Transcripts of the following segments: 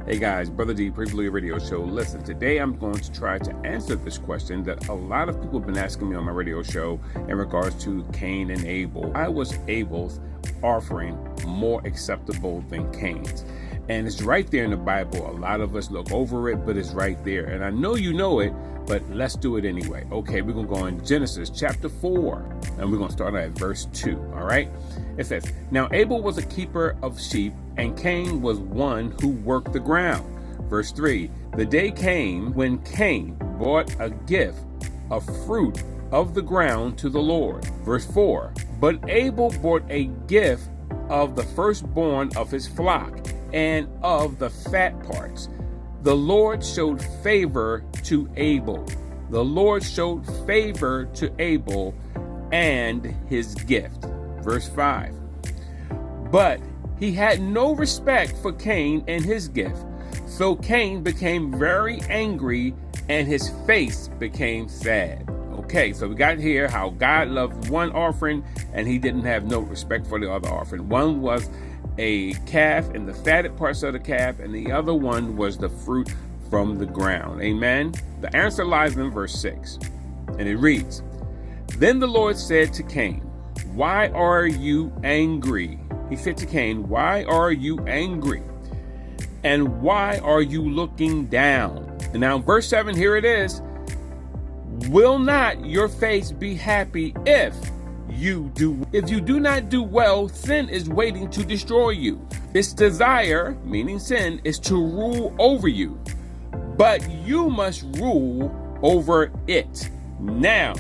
Hey guys, Brother D, Praise the Lord Radio Show. Listen, today I'm going to try to answer this question that a lot of people have been asking me on my radio show in regards to Cain and Abel. Why was Abel's offering more acceptable than Cain's? And it's right there in the Bible. A lot of us look over it, but it's right there. And I know you know it, but let's do it anyway. Okay, we're going to go in Genesis chapter 4, and we're going to start at verse 2, all right? It says, "Now Abel was a keeper of sheep, and Cain was one who worked the ground." Verse 3, "The day came when Cain brought a gift of fruit of the ground to the Lord." Verse 4, "But Abel brought a gift of the firstborn of his flock and of the fat parts. The Lord showed favor to Abel. The Lord showed favor to Abel and his gift." Verse 5, "But he had no respect for Cain and his gift. So Cain became very angry and his face became sad." Okay, so we got here how God loved one offering and he didn't have no respect for the other offering. One was a calf and the fatted parts of the calf, and the other one was the fruit from the ground. Amen. The answer lies in verse 6, and it reads, "Then the Lord said to Cain, 'Why are you angry?' He said to Cain, 'Why are you angry? And why are you looking down?'" And now verse 7, here it is. "Will not your face be happy if you do not do well? Sin is waiting to destroy you. Its desire," meaning sin, "is to rule over you, but you must rule over it." Now,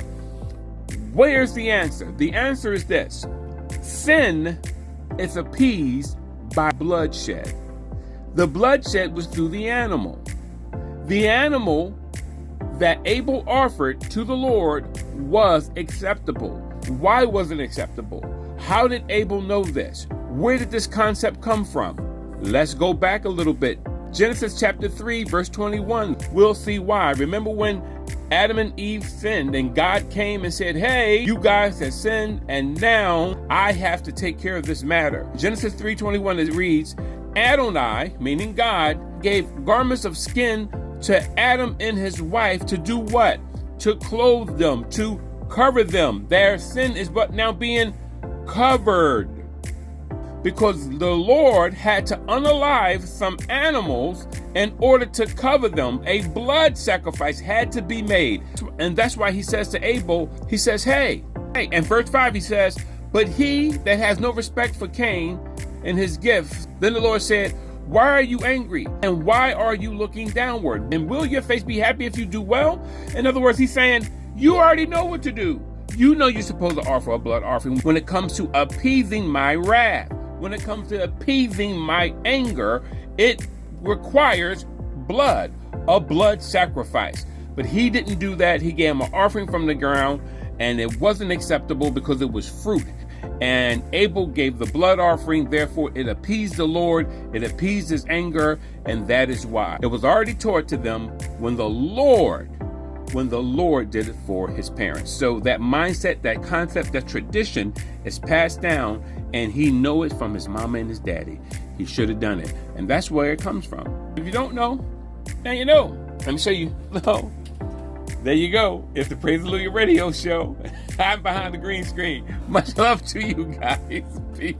where's the answer? The answer is this: sin is appeased by bloodshed. The bloodshed was through the animal. The animal that Abel offered to the Lord was acceptable. Why was it acceptable? How did Abel know this? Where did this concept come from? Let's go back a little bit. Genesis chapter 3, verse 21. We'll see why. Remember when Adam and Eve sinned and God came and said, "Hey, you guys have sinned and now I have to take care of this matter." Genesis 3:21, it reads, "Adonai," meaning God, "gave garments of skin to Adam and his wife to do what? To clothe them, to cover them." Their sin is but now being covered, because the Lord had to unalive some animals in order to cover them. A blood sacrifice had to be made. And that's why he says to Abel, he says, hey. And verse 5, he says, "But he that has no respect for Cain and his gifts, then the Lord said, 'Why are you angry? And why are you looking downward? And will your face be happy if you do well?'" In other words, he's saying, you already know what to do. You know you're supposed to offer a blood offering when it comes to appeasing my wrath. When it comes to appeasing my anger, it requires blood, a blood sacrifice. But he didn't do that. He gave him an offering from the ground, and it wasn't acceptable because it was fruit. And Abel gave the blood offering, therefore it appeased the Lord, it appeased his anger, and that is why. It was already taught to them when the Lord did it for his parents. So that mindset, that concept, that tradition is passed down, and he know it from his mama and his daddy. He should have done it. And that's where it comes from. If you don't know, now you know. Let me show you. No. There you go. It's the Praise the Lord Radio Show. I'm behind the green screen. Much love to you guys. Peace.